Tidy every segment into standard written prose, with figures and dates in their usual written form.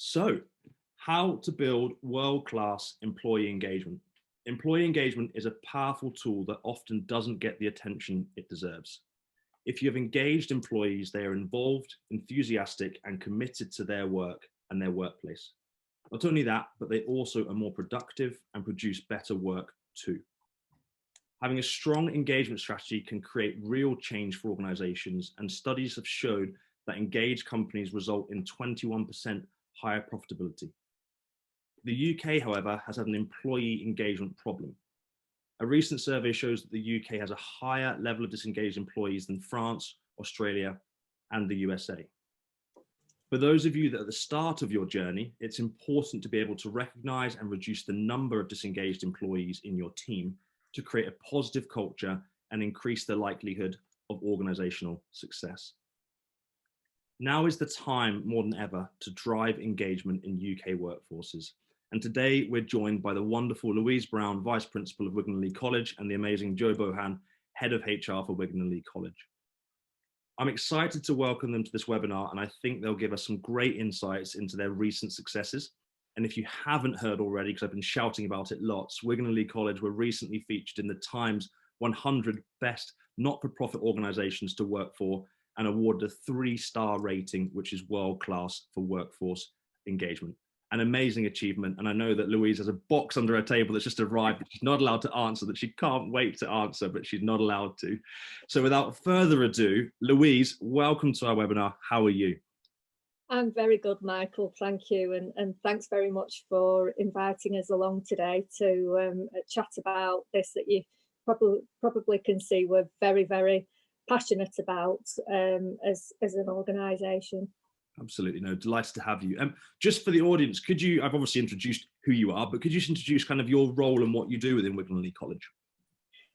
So, how to build world-class employee engagement. Employee engagement is a powerful tool that often doesn't get the attention it deserves. If you have engaged employees, they are involved, enthusiastic, and committed to their work and their workplace. Not only that, but they also are more productive and produce better work too. Having a strong engagement strategy can create real change for organizations, and studies have showed that engaged companies result in 21% higher profitability. The UK, however, has had an employee engagement problem. A recent survey shows that the UK has a higher level of disengaged employees than France, Australia, and the USA. For those of you that are at the start of your journey, it's important to be able to recognize and reduce the number of disengaged employees in your team to create a positive culture and increase the likelihood of organizational success. Now is the time more than ever to drive engagement in UK workforces. And today we're joined by the wonderful Louise Brown, Vice Principal of Wigan Leigh College, and the amazing Jo Bohan, Head of HR for Wigan Leigh College. I'm excited to welcome them to this webinar, and I think they'll give us some great insights into their recent successes. And if you haven't heard already, because I've been shouting about it lots, Wigan Leigh College were recently featured in the Times 100 Best Not-for-Profit Organisations to Work For and awarded a 3-star rating, which is world-class for workforce engagement. An amazing achievement. And I know that Louise has a box under her table that's just arrived that she's not allowed to answer, that she can't wait to answer, but she's not allowed to. So without further ado, Louise, welcome to our webinar. How are you? I'm very good, Michael. Thank you. And thanks very much for inviting us along today to chat about this that you probably can see we're very, very passionate about as an organisation. Absolutely, no, delighted to have you. Just for the audience, could you, I've obviously introduced who you are, but could you just introduce kind of your role and what you do within Wigan Leigh College?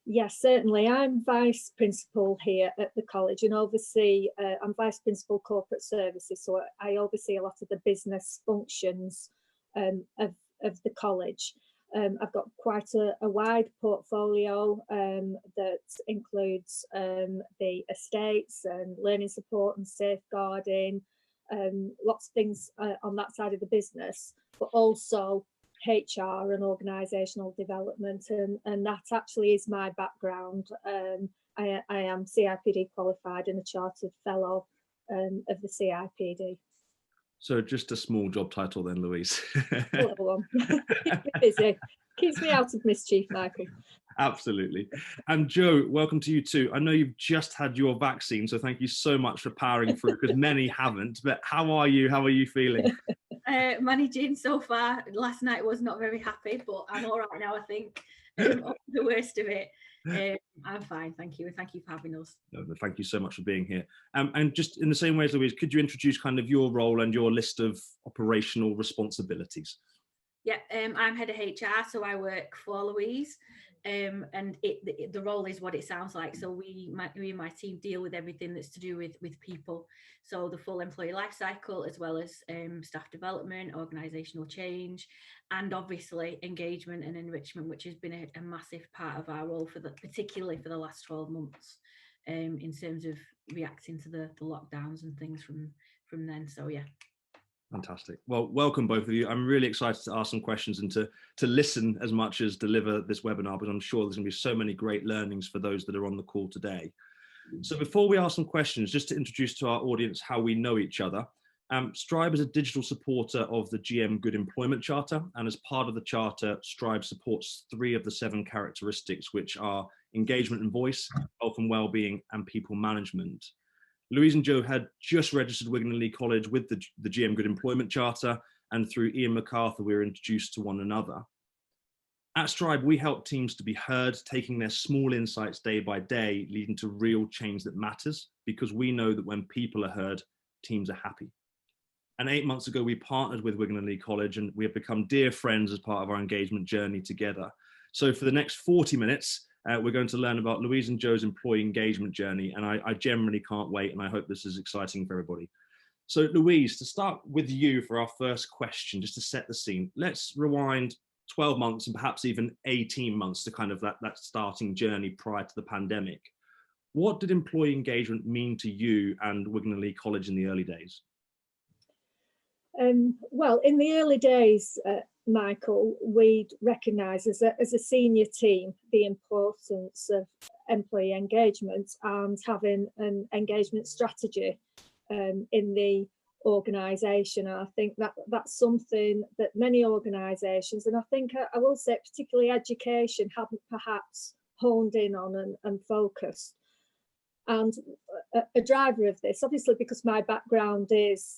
Yes, certainly. I'm Vice Principal here at the college and oversee, I'm Vice Principal Corporate Services, so I oversee a lot of the business functions of the college. I've got quite a wide portfolio that includes the estates and learning support and safeguarding, lots of things on that side of the business, but also HR and organisational development, and that actually is my background. I am CIPD qualified and a chartered fellow of the CIPD. So just a small job title then, Louise. A little one. Keeps me busy. Keeps me out of mischief, Michael. Absolutely. And Jo, welcome to you too. I know you've just had your vaccine, so thank you so much for powering through, because many haven't. But how are you? How are you feeling? Managing so far. Last night was not very happy, but I'm all right now, I think. The worst of it. I'm fine, thank you. Thank you for having us. No, thank you so much for being here. And just in the same way as Louise, could you introduce kind of your role and your list of operational responsibilities? Yeah, I'm head of HR, so I work for Louise, and the role is what it sounds like. So me and my team deal with everything that's to do with people. So the full employee life cycle, as well as staff development, organisational change, and obviously engagement and enrichment, which has been a massive part of our role particularly for the last 12 months, in terms of reacting to the lockdowns and things from then. So yeah. Fantastic. Well, welcome both of you. I'm really excited to ask some questions and to listen as much as deliver this webinar, but I'm sure there's going to be so many great learnings for those that are on the call today. So before we ask some questions, just to introduce to our audience how we know each other. Strive is a digital supporter of the GM Good Employment Charter, and as part of the charter, Strive supports 3 of the 7 characteristics, which are engagement and voice, health and well-being, and people management. Louise and Jo had just registered Wigan Leigh College with the GM Good Employment Charter, and through Ian MacArthur, we were introduced to one another. At Strive, we help teams to be heard, taking their small insights day by day, leading to real change that matters, because we know that when people are heard, teams are happy. And 8 months ago, we partnered with Wigan Leigh College, and we have become dear friends as part of our engagement journey together. So for the next 40 minutes, we're going to learn about Louise and Jo's employee engagement journey, and I generally can't wait, and I hope this is exciting for everybody. So Louise, to start with you for our first question, just to set the scene, let's rewind 12 months and perhaps even 18 months to kind of that starting journey prior to the pandemic. What did employee engagement mean to you and Wigan Leigh College in the early days? Well, in the early days, Michael, we'd recognise as a senior team the importance of employee engagement and having an engagement strategy in the organisation. I think that that's something that many organisations, and I think I will say particularly education, haven't perhaps honed in on and focused. And a driver of this, obviously, because my background is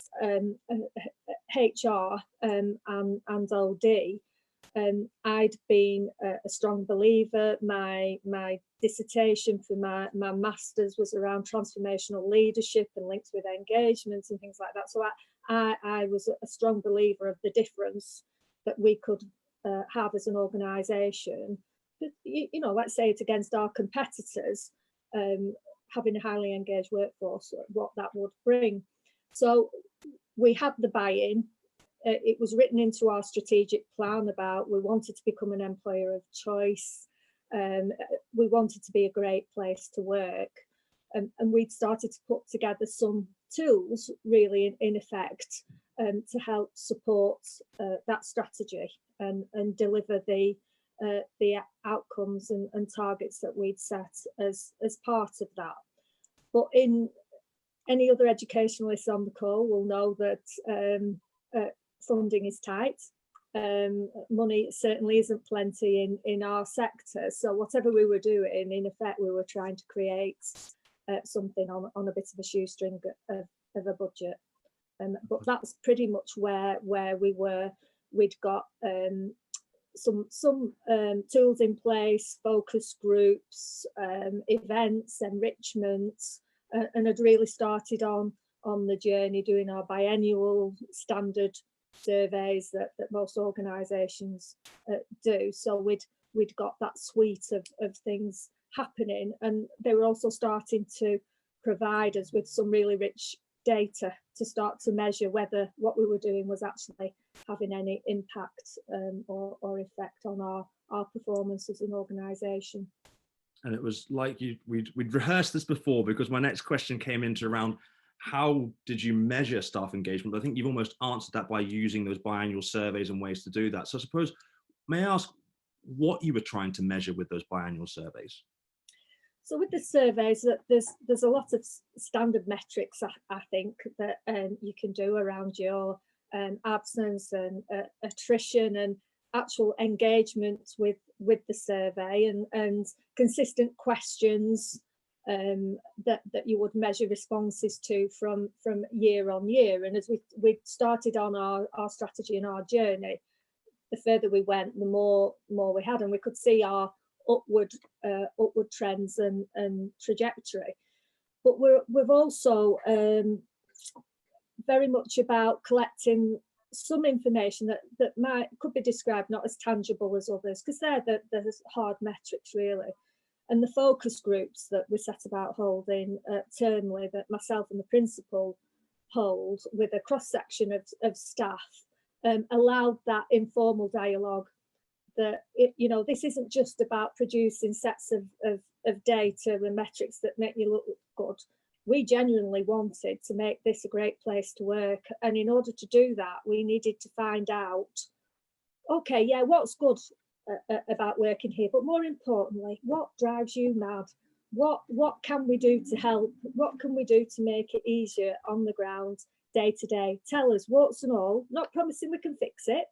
HR and OD, I'd been a strong believer. My dissertation for my master's was around transformational leadership and links with engagement and things like that. So I was a strong believer of the difference that we could have as an organisation. You know, let's say it against our competitors. Having a highly engaged workforce, what that would bring. So we had the buy-in. It was written into our strategic plan about we wanted to become an employer of choice. We wanted to be a great place to work. And we'd started to put together some tools really in effect to help support that strategy and deliver the outcomes and targets that we'd set as part of that. But in any other educationalists on the call will know that funding is tight. Money certainly isn't plenty in our sector. So whatever we were doing, in effect, we were trying to create something on a bit of a shoestring of a budget. But that's pretty much where we were. We'd got some tools in place, focus groups, events, enrichment, and had really started on the journey doing our biennial standard surveys that most organisations do. So we'd got that suite of things happening, and they were also starting to provide us with some really rich data to start to measure whether what we were doing was actually having any impact or effect on our performance as an organisation. And it was like we'd rehearsed this before, because my next question came into around how did you measure staff engagement? I think you've almost answered that by using those biannual surveys and ways to do that. So I suppose, may I ask what you were trying to measure with those biannual surveys? So with the surveys, there's a lot of standard metrics, I think, that you can do around your absence and attrition and actual engagement with the survey, and consistent questions that you would measure responses to from year on year. And as we started on our strategy and our journey, the further we went, the more we had, and we could see our upward trends and trajectory. But we've also very much about collecting some information that could be described not as tangible as others, because they're the hard metrics really. And the focus groups that we set about holding termly, that myself and the principal hold with a cross section of staff, allowed that informal dialogue. That this isn't just about producing sets of data and metrics that make you look good. We genuinely wanted to make this a great place to work, and in order to do that, we needed to find out, okay, yeah, what's good about working here, but more importantly, what drives you mad? What can we do to help? What can we do to make it easier on the ground, day to day? Tell us, warts and all. Not promising we can fix it,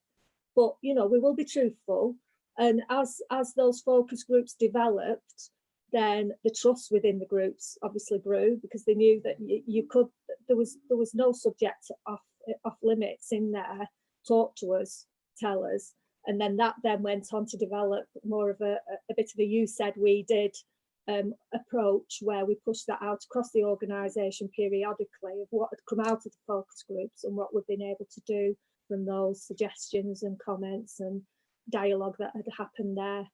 but we will be truthful. And as those focus groups developed, then the trust within the groups obviously grew, because they knew that there was no subject off limits in there. Talk to us, tell us. And then that went on to develop more of a bit of a you said we did approach, where we pushed that out across the organisation periodically of what had come out of the focus groups and what we've been able to do from those suggestions and comments and dialogue that had happened there.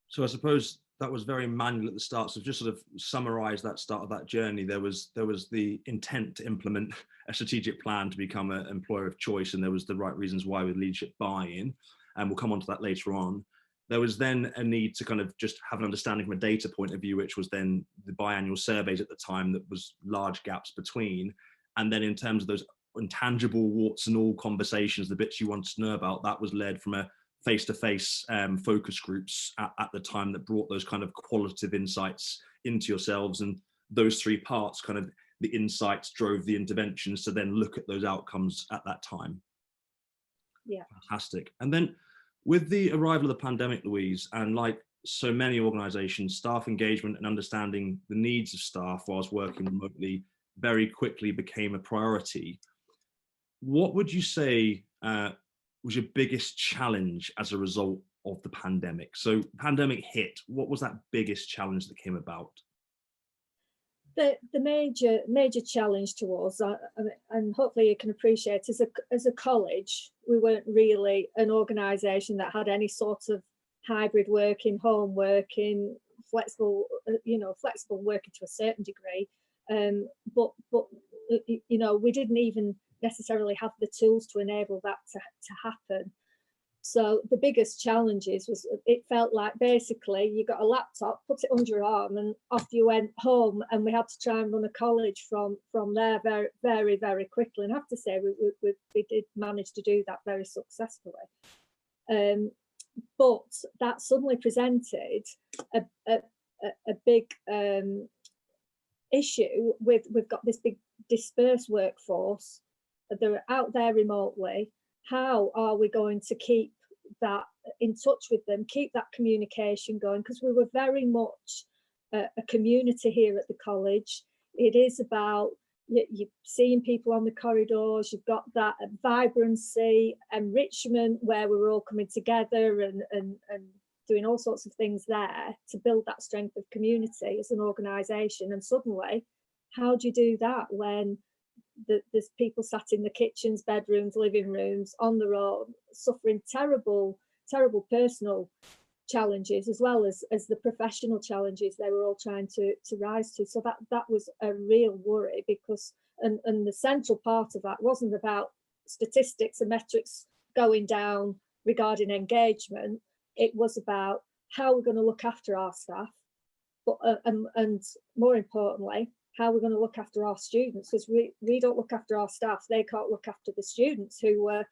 So I suppose that was very manual at the start. So just sort of summarize that start of that journey, there was the intent to implement a strategic plan to become an employer of choice, and there was the right reasons why with leadership buy-in, and we'll come on to that later on. There was then a need to kind of just have an understanding from a data point of view, which was then the biannual surveys at the time, that was large gaps between. And then in terms of those intangible warts and all conversations, the bits you wanted to know about, that was led from a face-to-face focus groups at the time that brought those kind of qualitative insights into yourselves. And those three parts, kind of the insights drove the interventions to then look at those outcomes at that time. Yeah. Fantastic. And then with the arrival of the pandemic, Louise, and like so many organizations, staff engagement and understanding the needs of staff whilst working remotely very quickly became a priority. What would you say was your biggest challenge as a result of the pandemic? So pandemic hit, what was that biggest challenge that came about? The major challenge to us, and hopefully you can appreciate, as a college, we weren't really an organisation that had any sort of hybrid working, home working, flexible working to a certain degree. But we didn't even necessarily have the tools to enable that to happen. So the biggest challenges was, it felt like basically you got a laptop, put it under your arm, and off you went home, and we had to try and run a college from there very, very, very quickly. And I have to say we did manage to do that very successfully. But that suddenly presented a big issue with, we've got this big dispersed workforce, they're out there remotely. How are we going to keep that in touch with them, keep that communication going? Because we were very much a community here at the college. It is about you seeing people on the corridors, you've got that vibrancy, enrichment, where we're all coming together and doing all sorts of things there to build that strength of community as an organisation. And suddenly, how do you do that when there's people sat in the kitchens, bedrooms, living rooms, on their own, suffering terrible personal challenges, as well as the professional challenges they were all trying to rise to. So that was a real worry, because and the central part of that wasn't about statistics and metrics going down regarding engagement. It was about how we're going to look after our staff, but and more importantly, how we're going to look after our students, because we don't look after our staff, they can't look after the students who were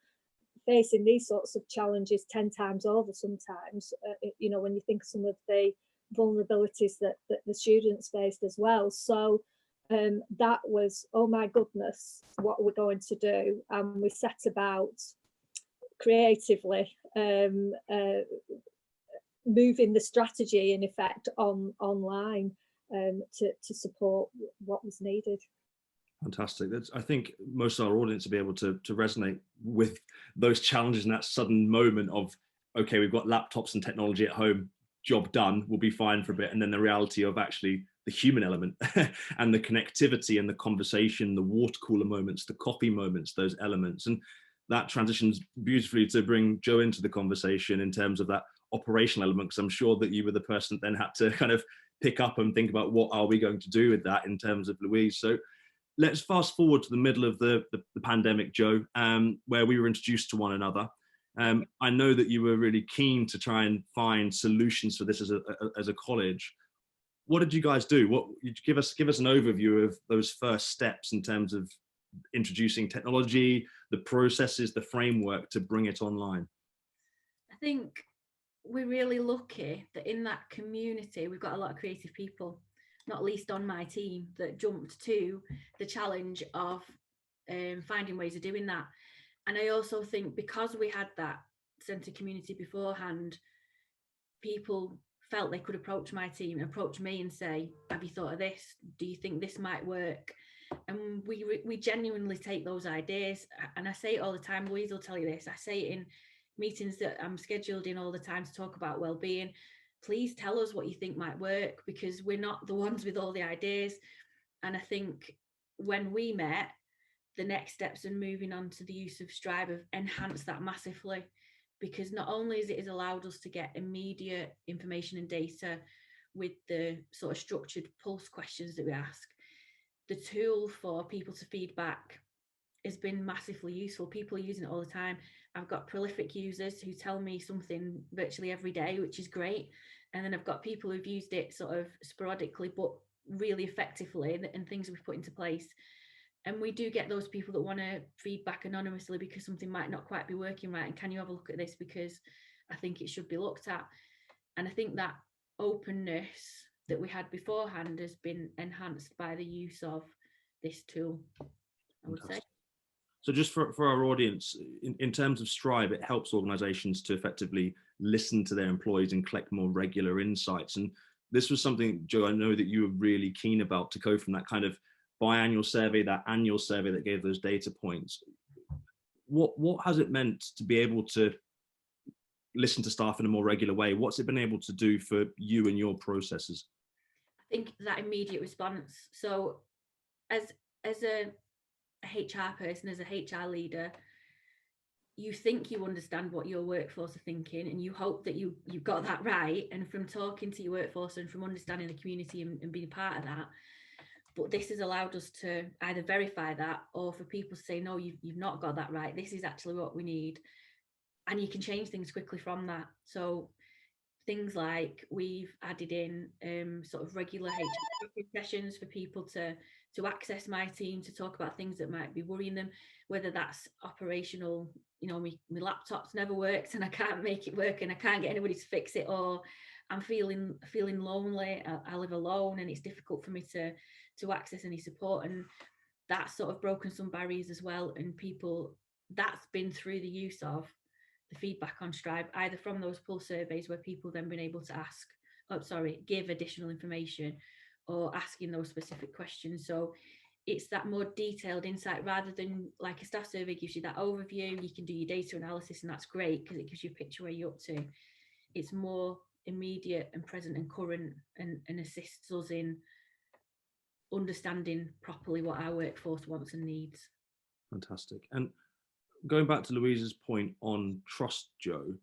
facing these sorts of challenges 10 times over sometimes, when you think of some of the vulnerabilities that the students faced as well. So that was, oh my goodness, what are we going to do? And we set about creatively moving the strategy in effect online to support what was needed. Fantastic. I think most of our audience will be able to resonate with those challenges and that sudden moment of, okay, we've got laptops and technology at home, job done, we'll be fine for a bit. And then the reality of actually the human element and the connectivity and the conversation, the water cooler moments, the coffee moments, those elements. And that transitions beautifully to bring Jo into the conversation in terms of that operational element, because I'm sure that you were the person that then had to kind of pick up and think about what are we going to do with that in terms of Louise. So let's fast forward to the middle of the pandemic, Jo, where we were introduced to one another. I know that you were really keen to try and find solutions for this as a college. What did you guys do? What give us an overview of those first steps in terms of introducing technology, the processes, the framework to bring it online? I think we're really lucky that in that community we've got a lot of creative people, not least on my team, that jumped to the challenge of finding ways of doing that. And I also think because we had that sense of community beforehand, people felt they could approach my team, approach me and say, have you thought of this? Do you think this might work? And we genuinely take those ideas. And I say it all the time, Louise will tell you this, I say it in meetings that I'm scheduled in all the time to talk about well-being. Please tell us what you think might work, because we're not the ones with all the ideas. And I think when we met, the next steps in moving on to the use of Strive have enhanced that massively, because not only has it allowed us to get immediate information and data with the sort of structured pulse questions that we ask, the tool for people to feedback has been massively useful. People are using it all the time. I've got prolific users who tell me something virtually every day, which is great. And then I've got people who've used it sort of sporadically, but really effectively, and things we've put into place. And we do get those people that want to feedback anonymously because something might not quite be working right. And can you have a look at this, because I think it should be looked at. And I think that openness that we had beforehand has been enhanced by the use of this tool, I would say. So just for our audience, in terms of Strive, it helps organizations to effectively listen to their employees and collect more regular insights. And this was something, Joe, I know that you were really keen about, to go from that kind of biannual survey, that annual survey that gave those data points. What has it meant to be able to listen to staff in a more regular way? What's it been able to do for you and your processes? I think that immediate response. So as a HR person, as a HR leader, you think you understand what your workforce are thinking, and you hope that you've got that right. And from talking to your workforce and from understanding the community and being part of that, but this has allowed us to either verify that, or for people to say, no, you've not got that right. This is actually what we need. And you can change things quickly from that. So things like we've added in sort of regular HR sessions for people to access my team, to talk about things that might be worrying them, whether that's operational, my laptop's never works and I can't make it work and I can't get anybody to fix it, or I'm feeling lonely, I live alone and it's difficult for me to access any support. And that's sort of broken some barriers as well. And people, that's been through the use of the feedback on Strive, either from those pulse surveys where people then been able to give additional information, or asking those specific questions. So it's that more detailed insight, rather than like a staff survey gives you that overview, you can do your data analysis and that's great because it gives you a picture where you're up to. It's more immediate and present and current, and assists us in understanding properly what our workforce wants and needs. Fantastic. And going back to Louise's point on trust, Joe,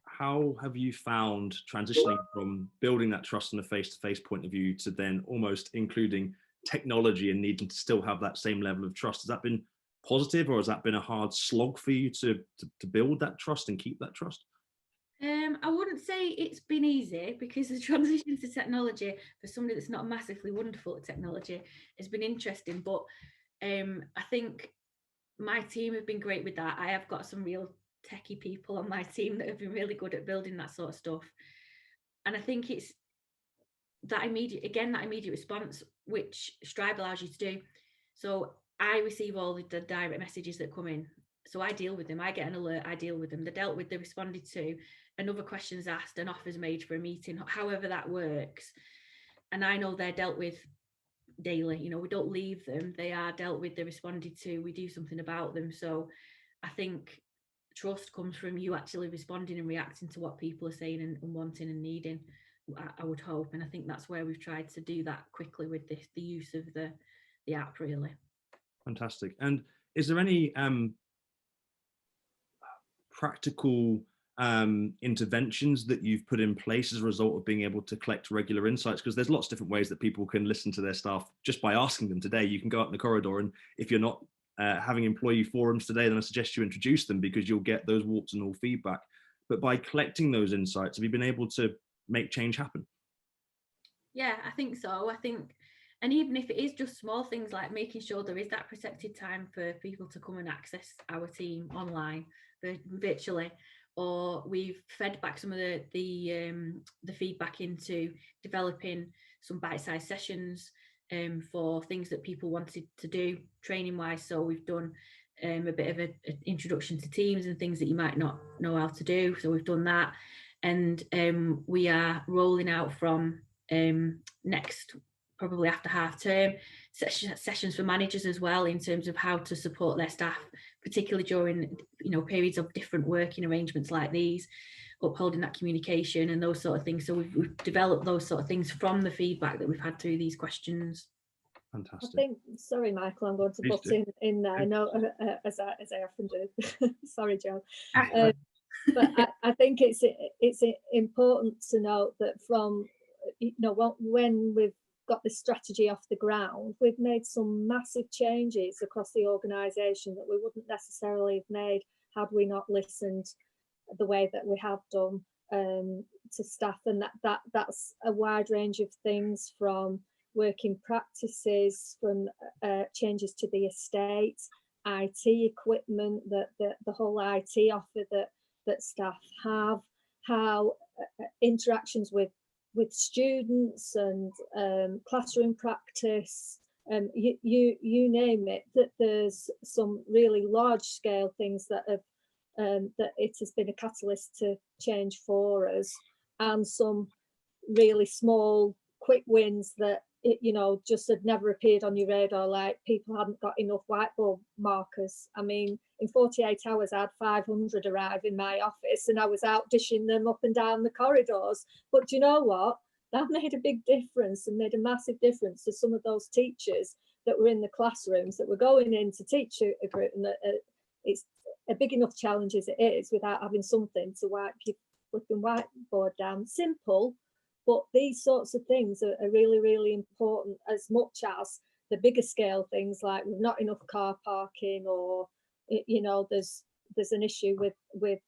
how have you found transitioning from building that trust in a face-to-face point of view to then almost including technology and needing to still have that same level of trust? Has that been positive, or has that been a hard slog for you to build that trust and keep that trust? I wouldn't say it's been easy, because the transition to technology for somebody that's not massively wonderful at technology has been interesting. But I think my team have been great with that. I have got some real techie people on my team that have been really good at building that sort of stuff. And I think it's that immediate response, which Strive allows you to do. So I receive all the direct messages that come in. So I deal with them. I get an alert, I deal with them. They're dealt with, they're responded to, another question's asked, an offer's made for a meeting, however that works. And I know they're dealt with daily. We don't leave them. They are dealt with, they're responded to, we do something about them. So I think trust comes from you actually responding and reacting to what people are saying and wanting and needing, I would hope. And I think that's where we've tried to do that quickly with the use of the app, really. Fantastic. And is there any practical interventions that you've put in place as a result of being able to collect regular insights? Because there's lots of different ways that people can listen to their staff just by asking them. Today, you can go out in the corridor, and if you're not having employee forums today, then I suggest you introduce them, because you'll get those warts and all feedback. But by collecting those insights, have you been able to make change happen? Yeah, I think so. And even if it is just small things like making sure there is that protected time for people to come and access our team online, virtually, or we've fed back some of the feedback into developing some bite-sized sessions for things that people wanted to do training wise. So we've done a bit of an introduction to teams and things that you might not know how to do. So we've done that, and we are rolling out from next, probably after half term, sessions for managers as well, in terms of how to support their staff, particularly during periods of different working arrangements like these, upholding that communication and those sort of things. So we've developed those sort of things from the feedback that we've had through these questions. Fantastic. I think, sorry, Michael, I'm going to butt in there. I know, as I often do. Sorry, Joe. But I think it's important to note that from when we've got the strategy off the ground, we've made some massive changes across the organisation that we wouldn't necessarily have made had we not listened the way that we have done to staff. And that's a wide range of things, from working practices, from changes to the estate, IT equipment, the whole IT offer that staff have, how interactions with students and classroom practice, you name it, that there's some really large scale things that have that it has been a catalyst to change for us, and some really small quick wins that just had never appeared on your radar, like people hadn't got enough whiteboard markers. I mean, in 48 hours I had 500 arrive in my office, and I was out dishing them up and down the corridors. But do you know what, that made a big difference, and made a massive difference to some of those teachers that were in the classrooms that were going in to teach a group. And it's a big enough challenge as it is, without having something to wipe your flipping whiteboard down. Simple, but these sorts of things are really, really important, as much as the bigger scale things like we've not enough car parking, or there's an issue with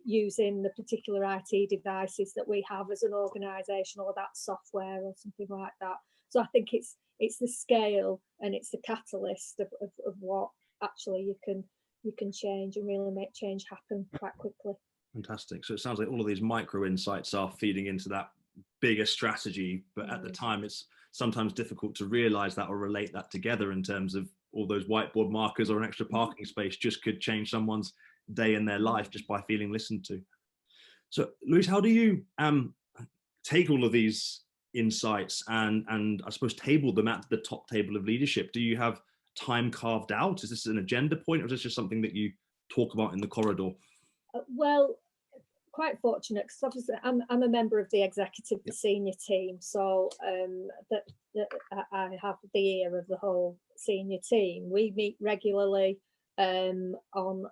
using the particular IT devices that we have as an organisation, or that software or something like that. So I think it's the scale, and it's the catalyst of what actually you can change and really make change happen quite quickly. Fantastic. So it sounds like all of these micro insights are feeding into that bigger strategy, but at the time it's sometimes difficult to realize that or relate that together, in terms of all those whiteboard markers or an extra parking space just could change someone's day in their life just by feeling listened to. So Louise, how do you take all of these insights and I suppose table them at the top table of leadership? Do you have time carved out? Is this an agenda point, or is this just something that you talk about in the corridor? Well, quite fortunate, because obviously I'm a member of the executive, the senior team, so that I have the ear of the whole senior team. We meet regularly on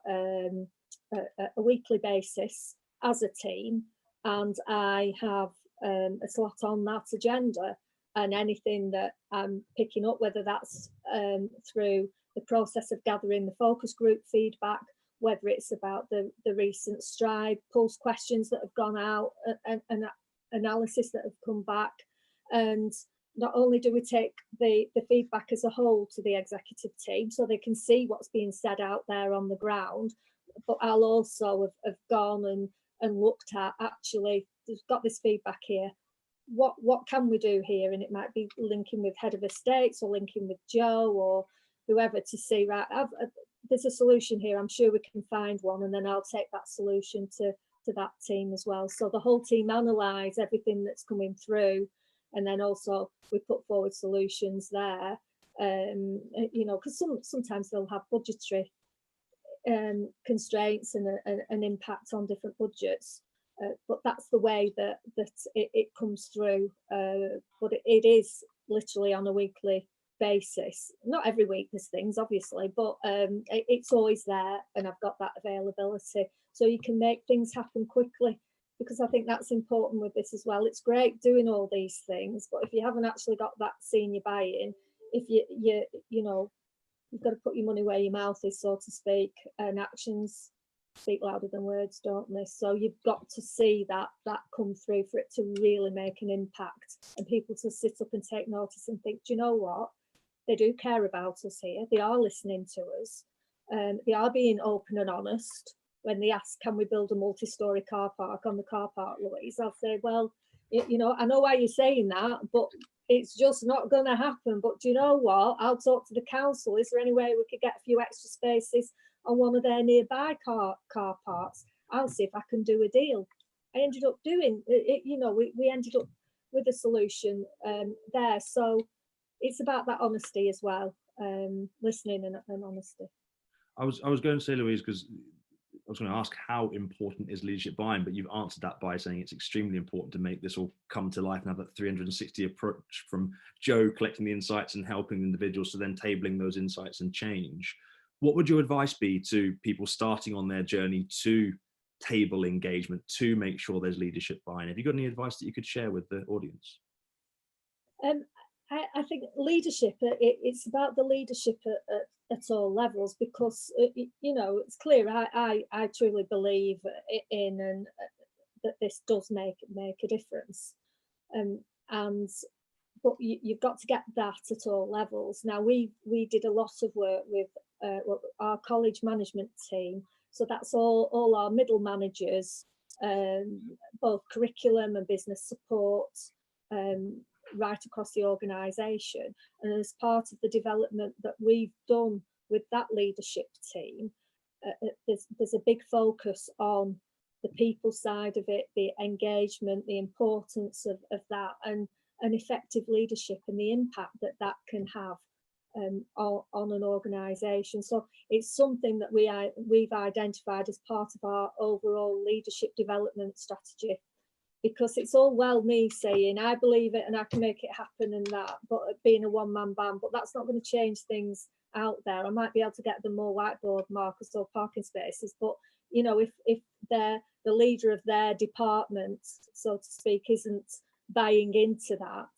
a weekly basis as a team, and I have a slot on that agenda, and anything that I'm picking up, whether that's through the process of gathering the focus group feedback, whether it's about the recent Stride pulse questions that have gone out, and analysis that have come back. And not only do we take the feedback as a whole to the executive team, so they can see what's being said out there on the ground, but I'll also have gone and looked at, actually, we've got this feedback here, what can we do here? And it might be linking with head of estates, or linking with Joe or whoever, to see, right, there's a solution here, I'm sure we can find one, and then I'll take that solution to that team as well. So the whole team analyse everything that's coming through, and then also we put forward solutions there, because sometimes they'll have budgetary constraints and an impact on different budgets, but that's the way that it comes through, but it is literally on a weekly basis. Not every week there's things, obviously, but it's always there, and I've got that availability, so you can make things happen quickly, because I think that's important with this as well. It's great doing all these things, but if you haven't actually got that senior buy-in, if you've got to put your money where your mouth is, so to speak, and actions speak louder than words, don't they? So you've got to see that come through for it to really make an impact, and people to sit up and take notice and think, do you know what? They do care about us here. They are listening to us. They are being open and honest. When they ask, can we build a multi-storey car park on the car park, Louise? I'll say, well, I know why you're saying that, but it's just not going to happen. But do you know what? I'll talk to the council. Is there any way we could get a few extra spaces on one of their nearby car parks? I'll see if I can do a deal. I ended up doing it. We ended up with a solution there. So it's about that honesty as well, listening and honesty. I was going to say, Louise, because I was going to ask how important is leadership buy-in, but you've answered that by saying it's extremely important to make this all come to life and have that 360 approach, from Joe collecting the insights and helping individuals to then tabling those insights and change. What would your advice be to people starting on their journey to table engagement, to make sure there's leadership buy-in? Have you got any advice that you could share with the audience? I think leadership, it's about the leadership at all levels, because it's clear I truly believe in that this does make a difference, and but you've got to get that at all levels. Now we did a lot of work with our college management team, so that's all our middle managers, both curriculum and business support, right across the organisation. And as part of the development that we've done with that leadership team, there's a big focus on the people side of it, the engagement, the importance of that, and effective leadership and the impact that can have on an organisation. So it's something that we've identified as part of our overall leadership development strategy, because it's all well me saying I believe it and I can make it happen and that, but being a one-man band, but that's not going to change things out there. I might be able to get them more whiteboard markers or parking spaces, but you know, if they're the leader of their department, so to speak, isn't buying into that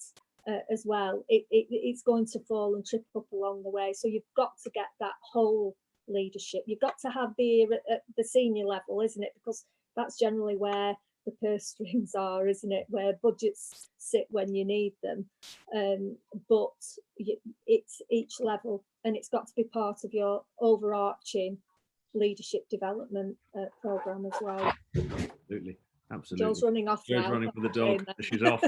as well, it's going to fall and trip up along the way. So you've got to get that whole leadership. You've got to have the ear at the senior level, isn't it? Because that's generally where the purse strings are, isn't it? Where budgets sit when you need them. But it's each level, and it's got to be part of your overarching leadership development program as well. Absolutely. Absolutely. Joe's running off Joe's now. running for the dog. She's off.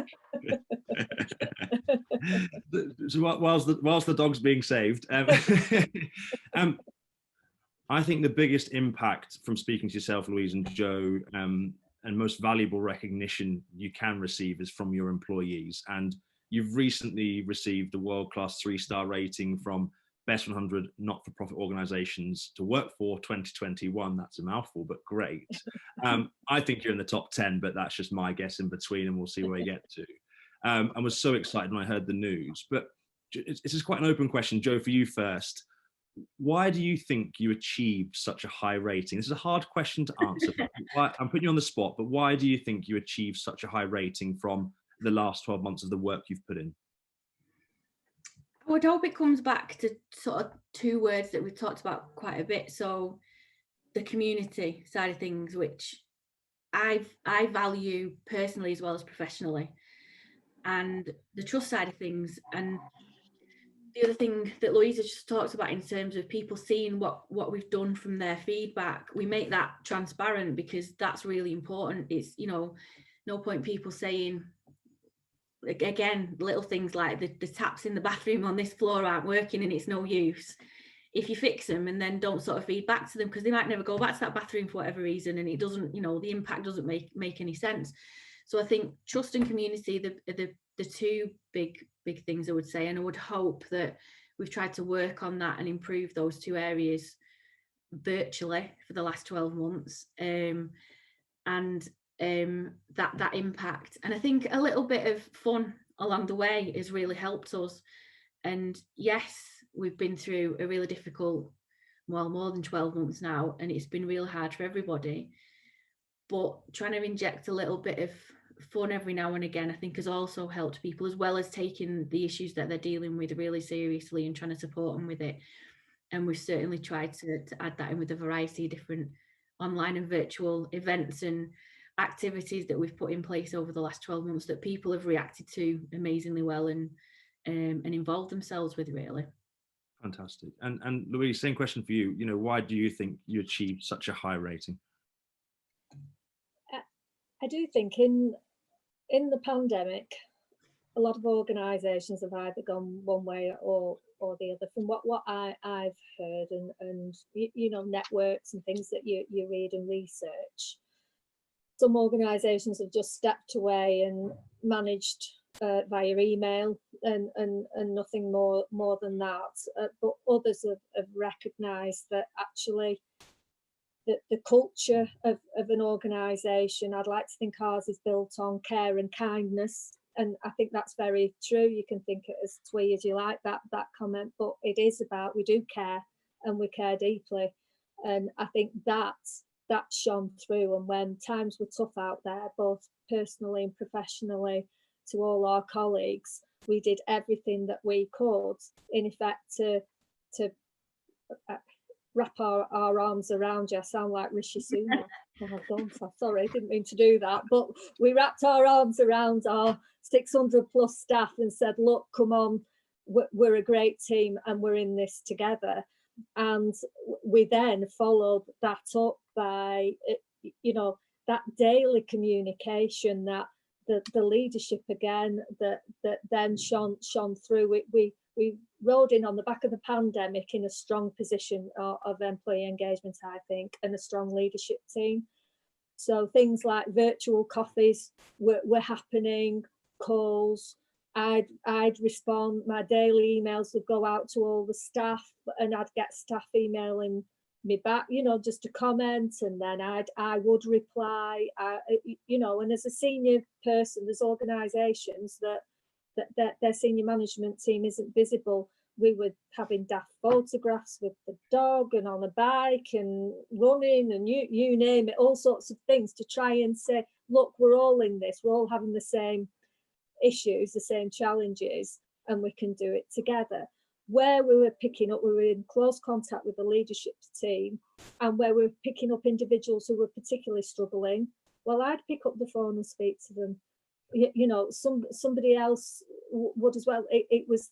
So whilst the dog's being saved, I think the biggest impact from speaking to yourself, Louise and Joe, and most valuable recognition you can receive is from your employees. And you've recently received the world-class 3-star rating from Best 100 Not-for-Profit Organisations to Work For 2021. That's a mouthful, but great. I think you're in the top 10, but that's just my guess in between, and we'll see where you get to. I was so excited when I heard the news. But this is quite an open question, Joe, for you first. Why do you think you achieved such a high rating? This is a hard question to answer. I'm putting you on the spot, but why do you think you achieved such a high rating from the last 12 months of the work you've put in? I would hope it comes back to sort of 2 words that we've talked about quite a bit. So the community side of things, which I value personally as well as professionally, and the trust side of things. And the other thing that Louisa just talked about in terms of people seeing what we've done from their feedback, we make that transparent, because that's really important. It's, you know, no point people saying, again, little things like the taps in the bathroom on this floor aren't working and it's no use. If you fix them and then don't sort of feed back to them, because they might never go back to that bathroom for whatever reason, and it doesn't, you know, the impact doesn't make any sense. So I think trust and community, the 2 big things I would say, and I would hope that we've tried to work on that and improve those 2 areas virtually for the last 12 months, and that impact. And I think a little bit of fun along the way has really helped us. And yes, we've been through a really difficult, well, more than 12 months now, and it's been real hard for everybody, but trying to inject a little bit of fun every now and again, I think, has also helped people, as well as taking the issues that they're dealing with really seriously and trying to support them with it. And we've certainly tried to add that in with a variety of different online and virtual events and activities that we've put in place over the last 12 months that people have reacted to amazingly well and involved themselves with, really. Fantastic. And Louise, same question for you. You know, why do you think you achieved such a high rating? I do think in the pandemic, a lot of organisations have either gone one way or the other. From what I've heard, and you know, networks and things that you read and research, some organisations have just stepped away and managed via email and nothing more than that. But others have recognised that actually the culture of an organisation, I'd like to think ours is built on care and kindness. And I think that's very true. You can think it as twee as you like, that comment, but it is about, we do care and we care deeply. And I think that shone through. And when times were tough out there, both personally and professionally, to all our colleagues, we did everything that we could, in effect, to wrap our arms around you. I sound like Rishi Sunak. Oh, don't. I'm sorry, I didn't mean to do that. But we wrapped our arms around our 600 plus staff and said, look, come on, we're a great team and we're in this together. And we then followed that up by, that daily communication, that the leadership again that then shone through. We rode in on the back of the pandemic in a strong position of employee engagement, I think, and a strong leadership team. So things like virtual coffees were happening, calls. I'd respond. My daily emails would go out to all the staff, and I'd get staff emailing me back, just to comment, and then I would reply. And as a senior person, there's organisations that their senior management team isn't visible. We were having daft photographs with the dog and on a bike and running and you name it, all sorts of things to try and say, look, we're all in this, we're all having the same issues, the same challenges, and we can do it together. Where we were picking up, we were in close contact with the leadership team, and where we were picking up individuals who were particularly struggling, well, I'd pick up the phone and speak to them. Somebody else would as well. It was,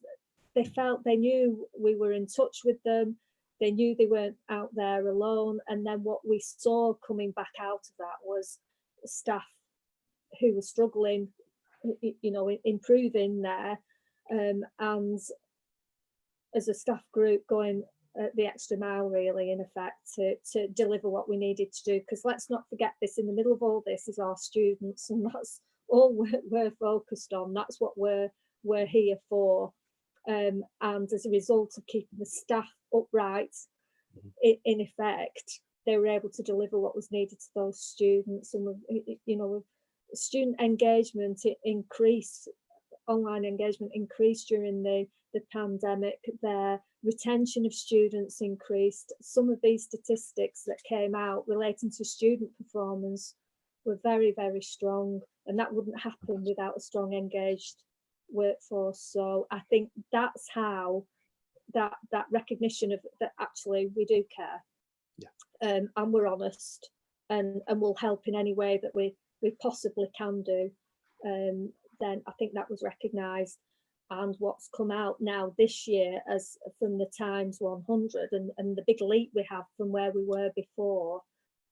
they knew we were in touch with them. They knew they weren't out there alone. And then what we saw coming back out of that was staff who were struggling, improving there, and as a staff group going the extra mile, really, in effect, to deliver what we needed to do. Because let's not forget this, in the middle of all this is our students, and that's all we're focused on. That's what we're here for. And as a result of keeping the staff upright, in effect, they were able to deliver what was needed to those students. And student engagement increased, online engagement increased during the pandemic. Their retention of students increased. Some of these statistics that came out relating to student performance were very, very strong, and that wouldn't happen without a strong, engaged workforce. So I think that's how that recognition of that actually we do care, and we're honest, and we'll help in any way that we possibly can do. Then I think that was recognised. And what's come out now this year as from the Times 100 and the big leap we have from where we were before,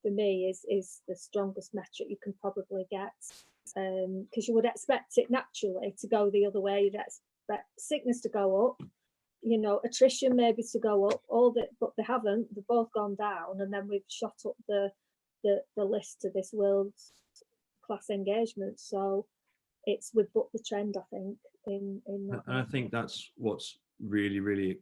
for me, is the strongest metric you can probably get. Because you would expect it naturally to go the other way. You'd expect sickness to go up, attrition maybe to go up, but they haven't. They've both gone down, and then we've shot up the list to this world's class engagement. So we've bucked the trend, I think. In that, and I think that's what's really, really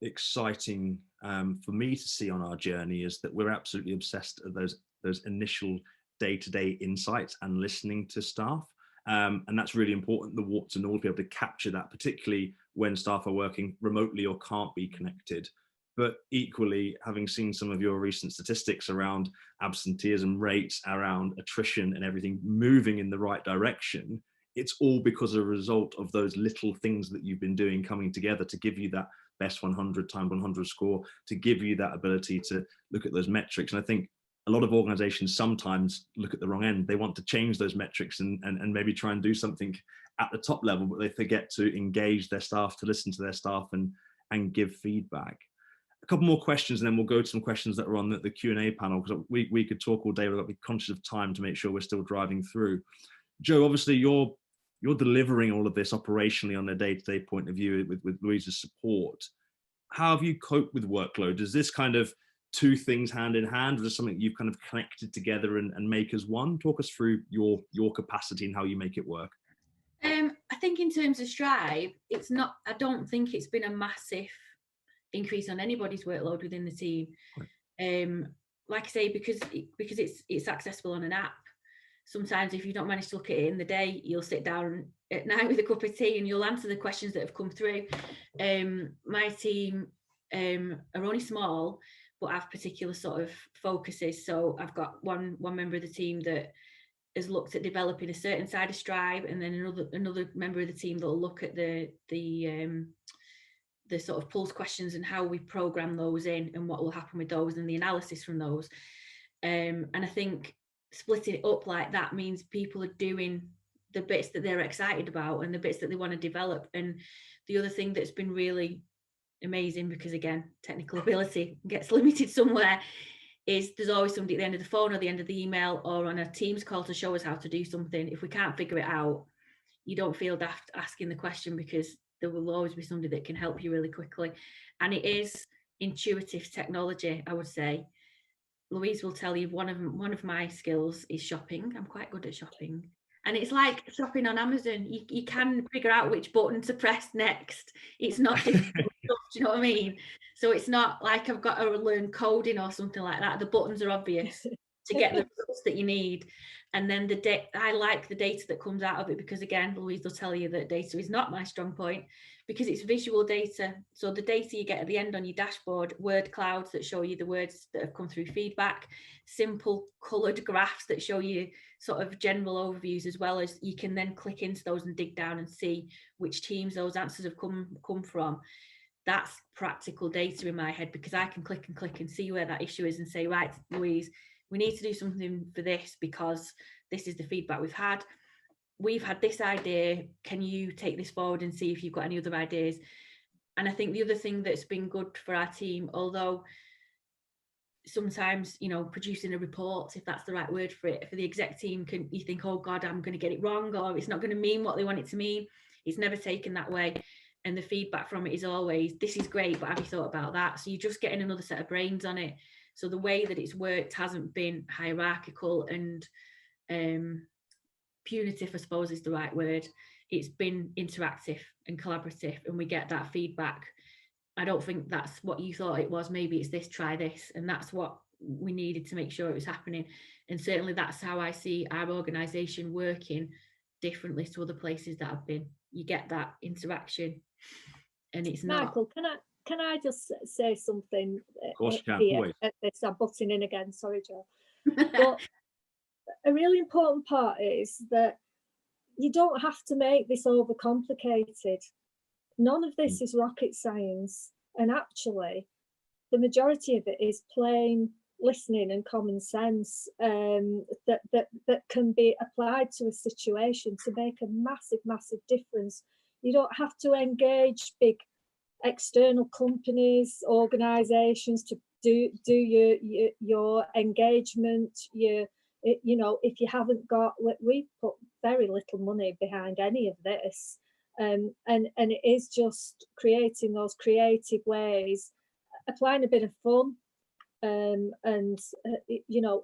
exciting for me to see on our journey, is that we're absolutely obsessed with those initial day-to-day insights and listening to staff, and that's really important, the warts and all, to be able to capture that, particularly when staff are working remotely or can't be connected. But equally, having seen some of your recent statistics around absenteeism rates, around attrition and everything moving in the right direction, it's all because of a result of those little things that you've been doing coming together to give you that best 100 times 100 score, to give you that ability to look at those metrics. And I think a lot of organizations sometimes look at the wrong end. They want to change those metrics and maybe try and do something at the top level, but they forget to engage their staff, to listen to their staff and give feedback. A couple more questions, and then we'll go to some questions that are on the Q&A panel, because we could talk all day. We've got to be conscious of time to make sure we're still driving through. Joe, obviously you're delivering all of this operationally on a day-to-day point of view with Louise's support. How have you coped with workload? Is this kind of two things hand in hand, or is it something you've kind of connected together and make as one? Talk us through your capacity and how you make it work. I think in terms of Strive, I don't think it's been a massive increase on anybody's workload within the team. Right. Like I say, because it's accessible on an app. Sometimes if you don't manage to look at it in the day, you'll sit down at night with a cup of tea and you'll answer the questions that have come through. My team are only small, but have particular sort of focuses. So I've got one member of the team that has looked at developing a certain side of Strive, and then another member of the team that will look at the the sort of pulse questions and how we program those in and what will happen with those and the analysis from those. And I think splitting it up like that means people are doing the bits that they're excited about and the bits that they want to develop. And the other thing that's been really amazing, because again, technical ability gets limited somewhere, is there's always somebody at the end of the phone or the end of the email or on a Teams call to show us how to do something. If we can't figure it out, you don't feel daft asking the question, because there will always be somebody that can help you really quickly. And it is intuitive technology, I would say. Louise will tell you one of my skills is shopping. I'm quite good at shopping. And it's like shopping on Amazon. You can figure out which button to press next. It's not difficult stuff, do you know what I mean? So it's not like I've got to learn coding or something like that. The buttons are obvious to get the results that you need. And then I like the data that comes out of it, because again, Louise will tell you that data is not my strong point, because it's visual data. So the data you get at the end on your dashboard, word clouds that show you the words that have come through feedback, simple coloured graphs that show you sort of general overviews, as well as you can then click into those and dig down and see which teams those answers have come from. That's practical data in my head, because I can click and see where that issue is and say, right, Louise, we need to do something for this because this is the feedback we've had. We've had this idea. Can you take this forward and see if you've got any other ideas? And I think the other thing that's been good for our team, although sometimes, producing a report, if that's the right word for it, for the exec team, you think, oh God, I'm going to get it wrong, or it's not going to mean what they want it to mean. It's never taken that way. And the feedback from it is always, this is great, but have you thought about that? So you're just getting another set of brains on it. So the way that it's worked hasn't been hierarchical and punitive, I suppose is the right word. It's been interactive and collaborative, and we get that feedback. I don't think that's what you thought it was. Maybe it's this, try this. And that's what we needed to make sure it was happening. And certainly that's how I see our organisation working differently to other places that I've been. You get that interaction, and it's Michael, can I just say something? Of course you can, here at this? I'm butting in again, sorry, Joe. But a really important part is that you don't have to make this overcomplicated. None of this is rocket science, and actually the majority of it is plain listening and common sense that can be applied to a situation to make a massive difference. You don't have to engage big external companies, organizations to do your engagement. If you haven't got, we've put very little money behind any of this, and it is just creating those creative ways, applying a bit of fun, and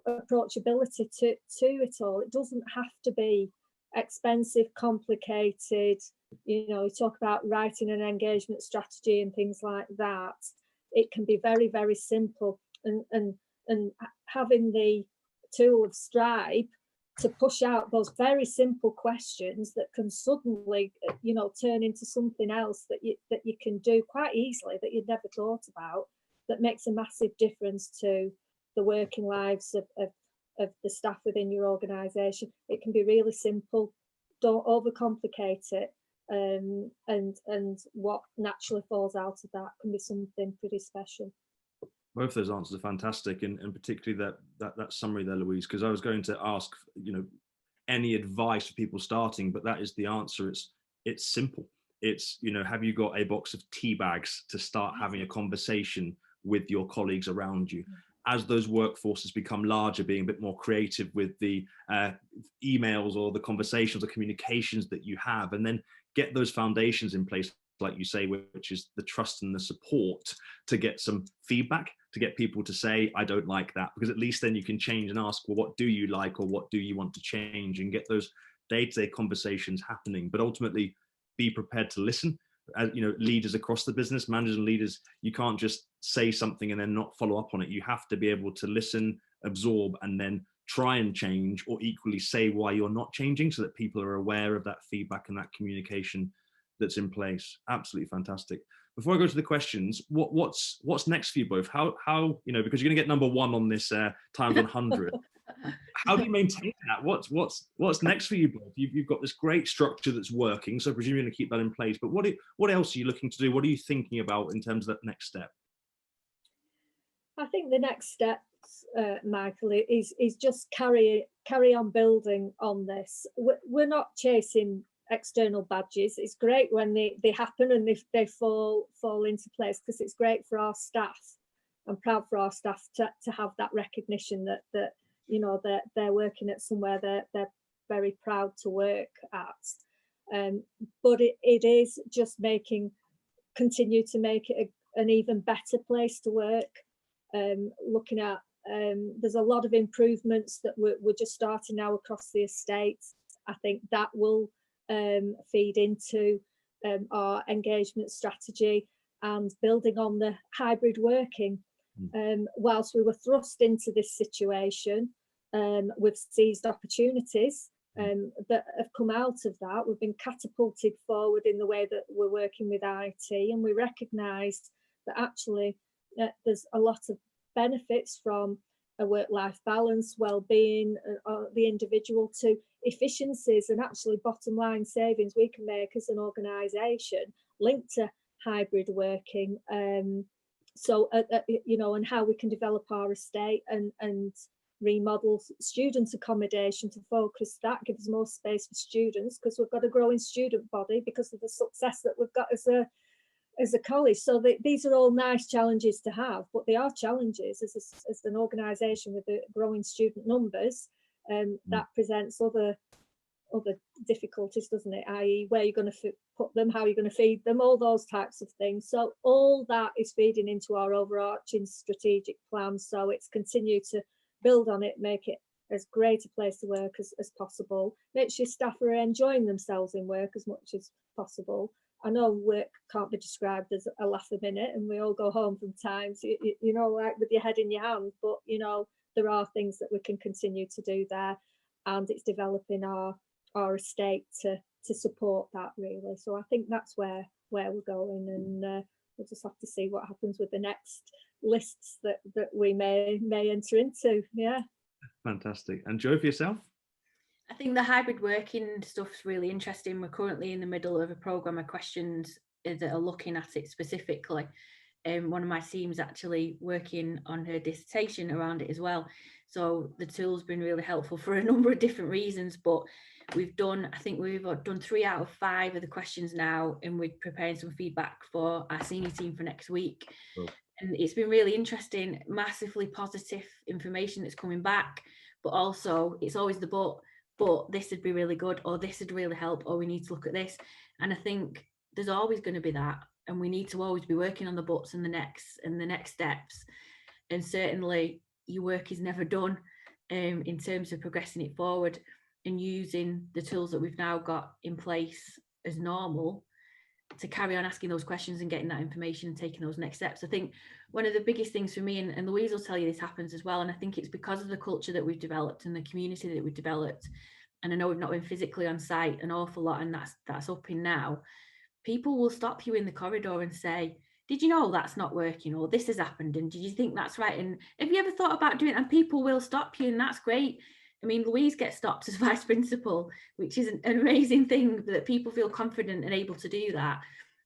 approachability to it all. It doesn't have to be expensive, complicated. You talk about writing an engagement strategy and things like that. It can be very, very simple, and having the tool of Stripe to push out those very simple questions that can suddenly turn into something else that you can do quite easily, that you'd never thought about, that makes a massive difference to the working lives of the staff within your organisation. It can be really simple. Don't overcomplicate it, and what naturally falls out of that can be something pretty special. Both those answers are fantastic, and particularly that summary there, Louise, because I was going to ask, any advice for people starting, but that is the answer. It's simple. It's, have you got a box of tea bags to start having a conversation with your colleagues around you? As those workforces become larger, being a bit more creative with the emails or the conversations or communications that you have, and then get those foundations in place, like you say, which is the trust and the support to get some feedback, to get people to say, I don't like that, because at least then you can change and ask, well, what do you like, or what do you want to change, and get those day-to-day conversations happening. But ultimately, be prepared to listen. As leaders across the business, managers and leaders, you can't just say something and then not follow up on it. You have to be able to listen, absorb, and then try and change, or equally say why you're not changing, so that people are aware of that feedback and that communication that's in place. Absolutely fantastic. Before I go to the questions, what's next for you both? How because you're going to get number one on this times 100. How do you maintain that? What's next for you both? You've got this great structure that's working, so presumably you're going to keep that in place. But what else are you looking to do? What are you thinking about in terms of that next step? I think the next step, Michael, is just carry on building on this. We're not chasing external badges. It's great when they happen and they fall into place, because it's great for our staff. I'm proud for our staff to have that recognition that you know they're working at somewhere they're very proud to work at. But it is just continue to make it an even better place to work. Looking at there's a lot of improvements that we're just starting now across the estate. I think that will feed into our engagement strategy and building on the hybrid working. Whilst we were thrust into this situation, we've seized opportunities that have come out of that. We've been catapulted forward in the way that we're working with IT, and we recognise that actually there's a lot of benefits from a work-life balance, well-being, the individual, to efficiencies and actually bottom line savings we can make as an organisation linked to hybrid working. So you know, and how we can develop our estate and remodel student accommodation to focus that, gives more space for students, because we've got a growing student body because of the success that we've got as a college. So these are all nice challenges to have, but they are challenges as an organisation with the growing student numbers. That presents other difficulties, doesn't it? I.e., where you're going to put them, how you're going to feed them, all those types of things. So all that is feeding into our overarching strategic plan. So it's continue to build on it, make it as great a place to work as possible. Make sure staff are enjoying themselves in work as much as possible. I know work can't be described as a laugh a minute, and we all go home from times, you know, like with your head in your hand. But you know, there are things that we can continue to do there, and it's developing our estate to support that, really. So I think that's where we're going, and we'll just have to see what happens with the next lists that we may enter into. Yeah. Fantastic. And Joe, for yourself? I think the hybrid working stuff's really interesting. We're currently in the middle of a programme of questions that are looking at it specifically. One of my team's actually working on her dissertation around it as well. So the tool's been really helpful for a number of different reasons, but I think we've done 3 out of 5 of the questions now, and we're preparing some feedback for our senior team for next week. Cool. And it's been really interesting, massively positive information that's coming back, but also it's always the but this would be really good, or this would really help, or we need to look at this. And I think there's always going to be that, and we need to always be working on the buts and the next steps. And certainly your work is never done in terms of progressing it forward and using the tools that we've now got in place as normal to carry on asking those questions and getting that information and taking those next steps. I think one of the biggest things for me, and Louise will tell you this happens as well, and I think it's because of the culture that we've developed and the community that we've developed, and I know we've not been physically on site an awful lot, and that's up in now. People will stop you in the corridor and say, did you know that's not working, or this has happened, and did you think that's right, and have you ever thought about doing it? And people will stop you, and that's great. I mean, Louise gets stopped as vice principal, which is an amazing thing that people feel confident and able to do that.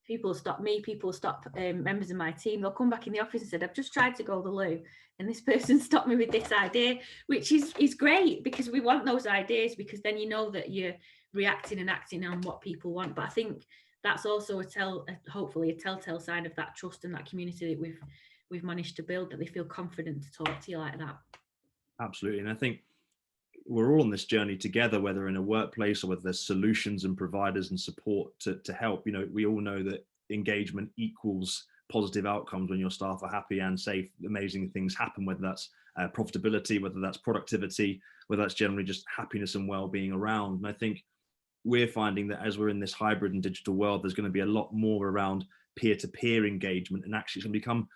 People stop me, people stop members of my team. They'll come back in the office and said, I've just tried to go to the loo, and this person stopped me with this idea, which is great, because we want those ideas, because then you know that you're reacting and acting on what people want. But I think that's also hopefully a telltale sign of that trust and that community that we've managed to build, that they feel confident to talk to you like that. Absolutely. And I think we're all on this journey together, whether in a workplace or whether there's solutions and providers and support to help. You know, we all know that engagement equals positive outcomes. When your staff are happy and safe, amazing things happen, whether that's profitability, whether that's productivity, whether that's generally just happiness and well-being around. And I think we're finding that as we're in this hybrid and digital world, there's going to be a lot more around peer-to-peer engagement, and actually it's going to become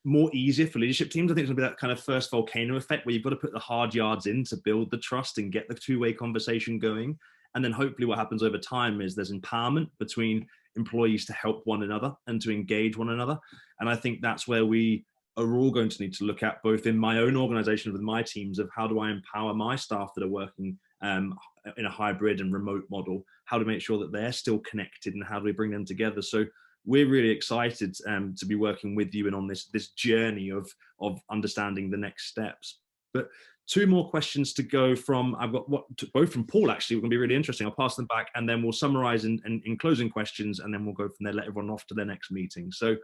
more easier for leadership teams. I think it's going to be that kind of first volcano effect where you've got to put the hard yards in to build the trust and get the two-way conversation going. And then hopefully what happens over time is there's empowerment between employees to help one another and to engage one another. And I think that's where we are all going to need to look at, both in my own organization with my teams, of how do I empower my staff that are working in a hybrid and remote model, how to make sure that they're still connected, and how do we bring them together. So we're really excited to be working with you and on this journey of understanding the next steps. But two more questions to go from, I've got both from Paul, actually, we're going to be really interesting. I'll pass them back and then we'll summarize in closing questions, and then we'll go from there, let everyone off to their next meeting. So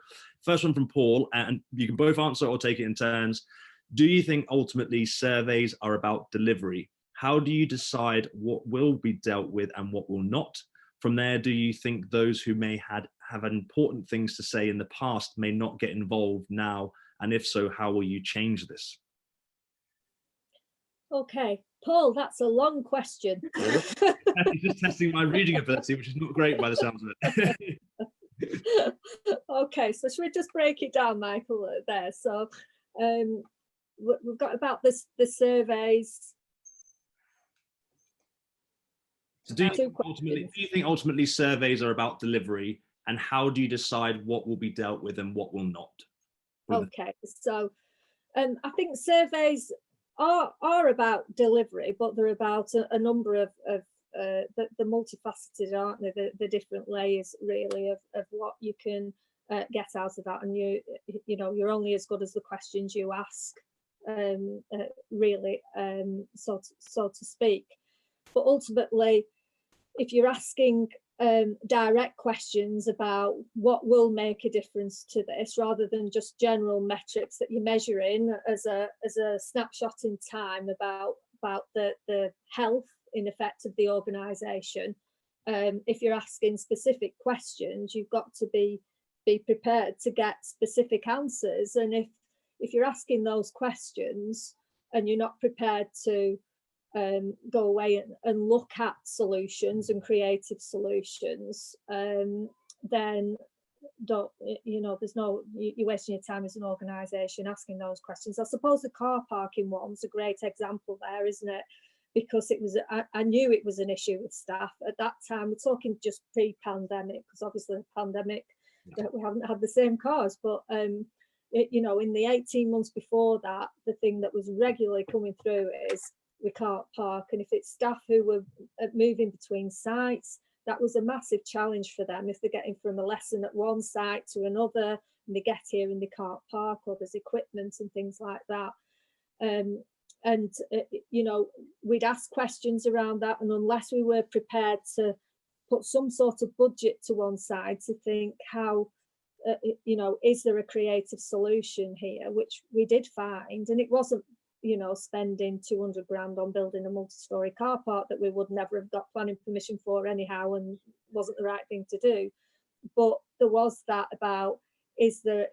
first one from Paul, and you can both answer or take it in turns. Do you think ultimately surveys are about delivery? How do you decide what will be dealt with and what will not? From there, do you think those who may have important things to say in the past may not get involved now? And if so, how will you change this? Okay, Paul, that's a long question. Just testing my reading ability, which is not great by the sounds of it. Okay, so should we just break it down, Michael, there? So we've got about the surveys. So do you think ultimately surveys are about delivery, and how do you decide what will be dealt with and what will not? Okay, so I think surveys are about delivery, but they're about a number of the multifaceted, aren't they? The different layers really of what you can get out of that, and you know you're only as good as the questions you ask, really, so to speak. But ultimately, if you're asking direct questions about what will make a difference to this, rather than just general metrics that you're measuring as a snapshot in time about the health in effect of the organisation, if you're asking specific questions, you've got to be prepared to get specific answers. And if you're asking those questions and you're not prepared to go away and look at solutions and creative solutions, then there's no, you're wasting your time as an organisation asking those questions. I suppose the car parking one's a great example there, isn't it? Because it was, I knew it was an issue with staff at that time. We're talking just pre-pandemic, because obviously the pandemic, we haven't had the same cars, but in the 18 months before that, the thing that was regularly coming through is we can't park. And if it's staff who were moving between sites, that was a massive challenge for them. If they're getting from a lesson at one site to another and they get here and they can't park, or there's equipment and things like that. We'd ask questions around that, and unless we were prepared to put some sort of budget to one side to think how, is there a creative solution here, which we did find, and it wasn't, spending 200 grand on building a multi-storey car park that we would never have got planning permission for anyhow, and wasn't the right thing to do. But there was that about, is there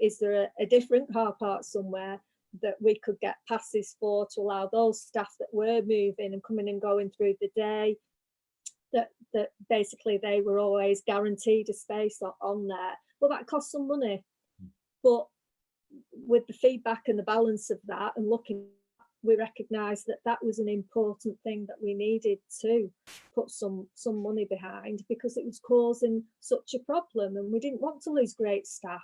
a different car park somewhere that we could get passes for, to allow those staff that were moving and coming and going through the day, that basically they were always guaranteed a space on there. Well, that cost some money, but with the feedback and the balance of that and looking, we recognised that was an important thing that we needed to put some money behind, because it was causing such a problem, and we didn't want to lose great staff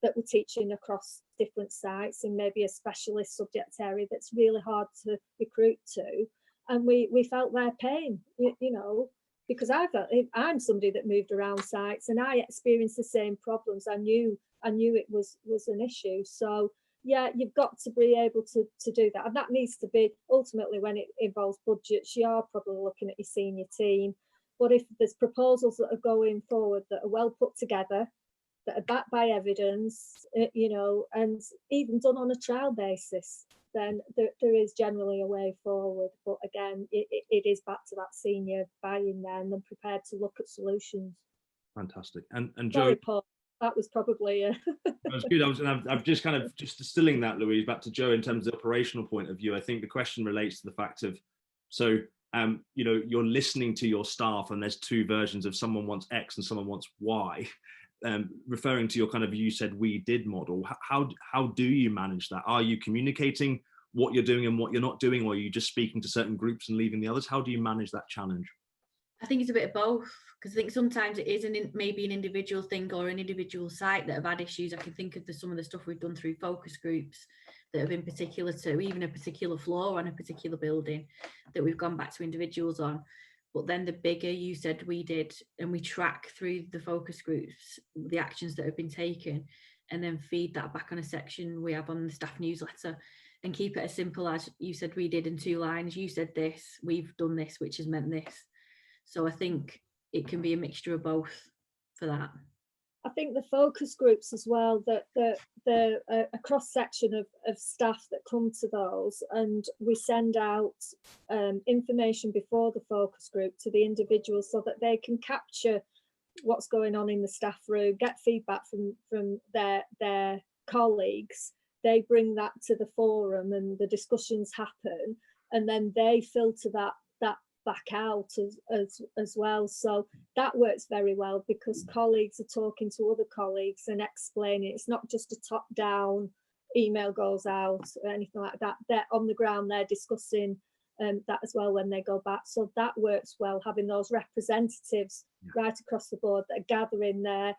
that were teaching across different sites in maybe a specialist subject area that's really hard to recruit to. And we felt their pain, because I'm somebody that moved around sites and I experienced the same problems. I knew it was an issue. So yeah, you've got to be able to do that. And that needs to be, ultimately, when it involves budgets, you are probably looking at your senior team. But if there's proposals that are going forward that are well put together, that are backed by evidence, and even done on a trial basis, then there is generally a way forward. But again, it is back to that senior buy-in there, and then prepared to look at solutions. Fantastic. And Jo, sorry, Paul, that was probably that was good. I'm just kind of just distilling that, Louise, back to Jo in terms of the operational point of view. I think the question relates to the fact of, so you're listening to your staff, and there's two versions of, someone wants X and someone wants Y. Referring to your kind of, you said we did model, how do you manage that? Are you communicating what you're doing and what you're not doing, or are you just speaking to certain groups and leaving the others? How do you manage that challenge? I think it's a bit of both, Because I think sometimes it is maybe an individual thing or an individual site that have had issues. I can think of some of the stuff we've done through focus groups that have been particular to even a particular floor on a particular building that we've gone back to individuals on. But then the bigger, you said we did, and we track through the focus groups, the actions that have been taken, and then feed that back on a section we have on the staff newsletter, and keep it as simple as you said we did in 2 lines. You said this, we've done this, which has meant this. So I think it can be a mixture of both for that. I think the focus groups as well, that the a cross section of staff that come to those, and we send out information before the focus group to the individuals so that they can capture what's going on in the staff room, get feedback from their colleagues. They bring that to the forum and the discussions happen, and then they filter that back out as well. So that works very well because colleagues are talking to other colleagues and explaining. It's not just a top-down email goes out or anything like that. They're on the ground, they're discussing that as well when they go back. So that works well, having those representatives right across the board that are gathering their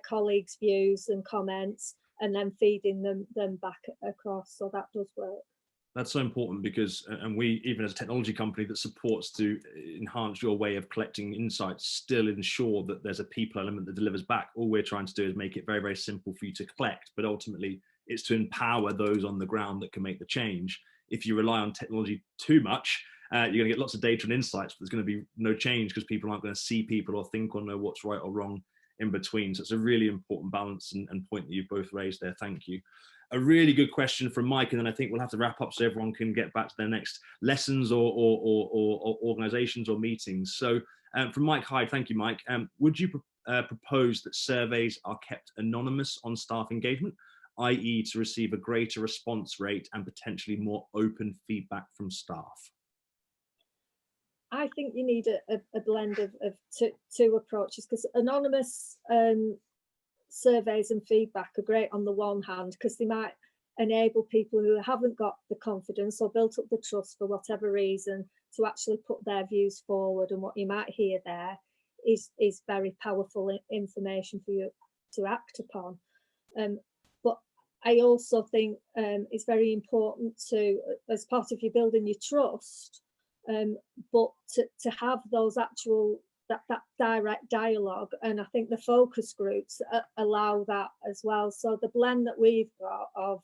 colleagues' views and comments and then feeding them back across. So that does work. That's so important because, and we, even as a technology company that supports to enhance your way of collecting insights, still ensure that there's a people element that delivers back. All we're trying to do is make it very, very simple for you to collect, but ultimately it's to empower those on the ground that can make the change. If you rely on technology too much, you're going to get lots of data and insights, but there's going to be no change because people aren't going to see people or think or know what's right or wrong in between. So it's a really important balance and point that you've both raised there. Thank you. A really good question from Mike, and then I think we'll have to wrap up so everyone can get back to their next lessons or organizations or meetings. So from Mike Hyde, thank you, Mike. Would you propose that surveys are kept anonymous on staff engagement, i.e. to receive a greater response rate and potentially more open feedback from staff? I think you need a blend of two approaches, because anonymous surveys and feedback are great on the one hand because they might enable people who haven't got the confidence or built up the trust for whatever reason to actually put their views forward, and what you might hear there is very powerful information for you to act upon. But I also think it's very important to, as part of you building your trust, but to have those actual that direct dialogue, and I think the focus groups allow that as well. So the blend that we've got of,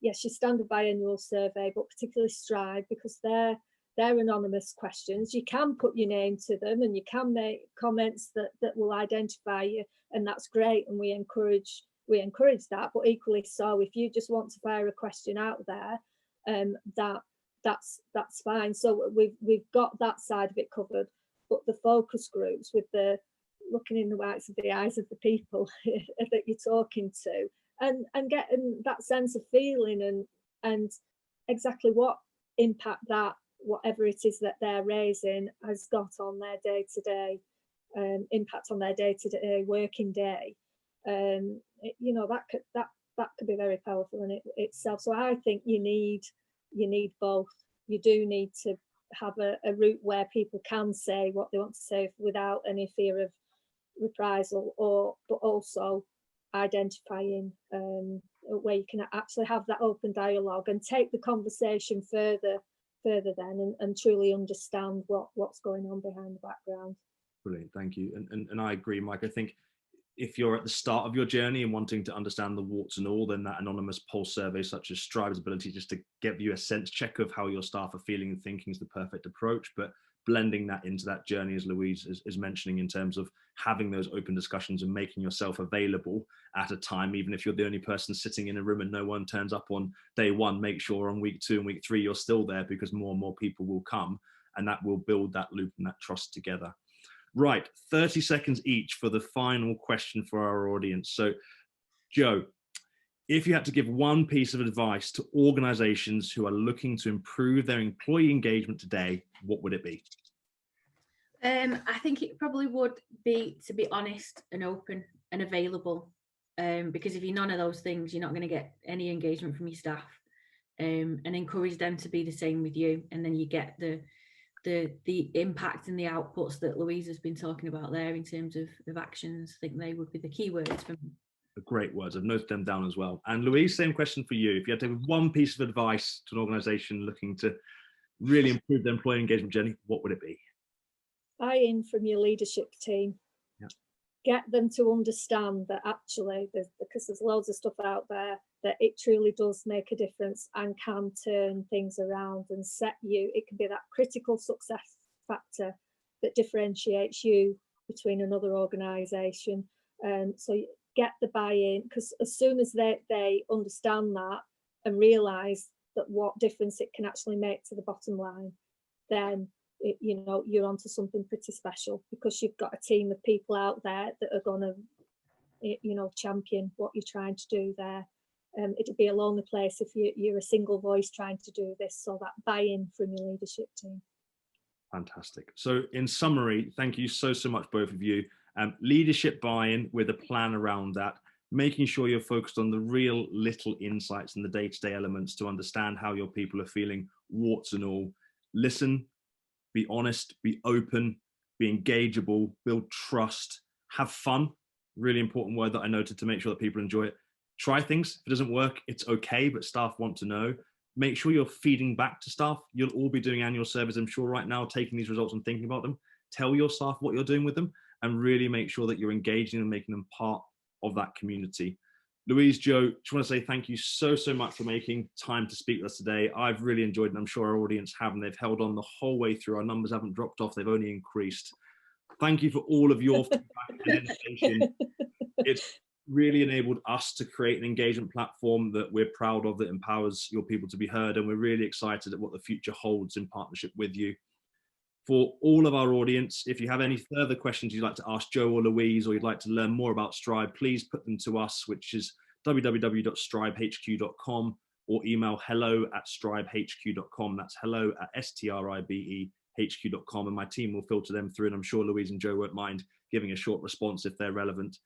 yes, your standard biannual survey, but particularly Stride, because they're anonymous questions. You can put your name to them and you can make comments that will identify you, and that's great, and we encourage that. But equally so, if you just want to fire a question out there, that's fine. So we've got that side of it covered. But the focus groups, with the looking in the whites of the eyes of the people that you're talking to, and getting that sense of feeling and exactly what impact that whatever it is that they're raising has got on their day-to-day impact on their day-to-day working day. You know, that could be very powerful in itself. So I think you need both. You do need to have a route where people can say what they want to say without any fear of reprisal, but also identifying where you can actually have that open dialogue and take the conversation further then and truly understand what's going on behind the background. Brilliant, thank you. And I agree, Mike. I think if you're at the start of your journey and wanting to understand the warts and all, then that anonymous pulse survey such as Strive's ability just to give you a sense check of how your staff are feeling and thinking is the perfect approach. But blending that into that journey, as Louise is mentioning, in terms of having those open discussions and making yourself available at a time, even if you're the only person sitting in a room and no one turns up on day one, make sure on week 2 and week 3 you're still there, because more and more people will come, and that will build that loop and that trust together. Right, 30 seconds each for the final question for our audience. So, Joe, if you had to give one piece of advice to organizations who are looking to improve their employee engagement today, what would it be? I think it probably would be to be honest and open and available, because if you're none of those things, you're not going to get any engagement from your staff, and encourage them to be the same with you, and then you get the the impact and the outputs that Louise has been talking about there in terms of actions. I think they would be the key words for me. Great words. I've noted them down as well. And Louise, same question for you. If you had to give one piece of advice to an organisation looking to really improve their employee engagement journey, what would it be? Buy in from your leadership team. Yeah. Get them to understand that actually, because there's loads of stuff out there, that it truly does make a difference and can turn things around and set you. It can be that critical success factor that differentiates you between another organisation. So get the buy-in, because as soon as they understand that and realise that what difference it can actually make to the bottom line, then you're onto something pretty special, because you've got a team of people out there that are going to champion what you're trying to do there. It'd be a lonely place if you're a single voice trying to do this. So that buy-in from your leadership team. Fantastic. So in summary, thank you so much, both of you. Leadership buy-in with a plan around that, making sure you're focused on the real little insights and the day-to-day elements to understand how your people are feeling, warts and all. Listen, be honest, be open, be engageable, build trust, have fun. Really important word that I noted to make sure that people enjoy it. Try things. If it doesn't work, it's okay, but staff want to know. Make sure you're feeding back to staff. You'll all be doing annual surveys, I'm sure, right now, taking these results and thinking about them. Tell your staff what you're doing with them and really make sure that you're engaging and making them part of that community. Louise, Joe, just want to say thank you so much for making time to speak with us today. I've really enjoyed it, and I'm sure our audience have, and they've held on the whole way through. Our numbers haven't dropped off, they've only increased. Thank you for all of your feedback and innovation. It's really enabled us to create an engagement platform that we're proud of, that empowers your people to be heard, and we're really excited at what the future holds in partnership with you. For all of our audience, if you have any further questions you'd like to ask Joe or Louise, or you'd like to learn more about Stribe, please put them to us, which is www.stribehq.com, or email hello@stribehq.com. That's hello@stribehq.com, and my team will filter them through, and I'm sure Louise and Joe won't mind giving a short response if they're relevant.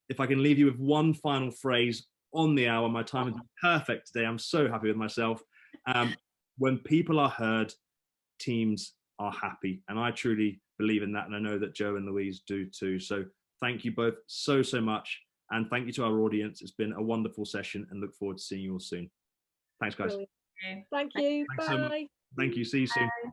If I can leave you with one final phrase on the hour, my time has been perfect today. I'm so happy with myself. When people are heard, teams are happy, and I truly believe in that, and I know that Joe and Louise do too. So thank you both so much, and thank you to our audience. It's been a wonderful session, and look forward to seeing you all soon. Thanks, guys. Brilliant. Thank you. Thanks Bye. so much. Thank you. See you soon. Bye.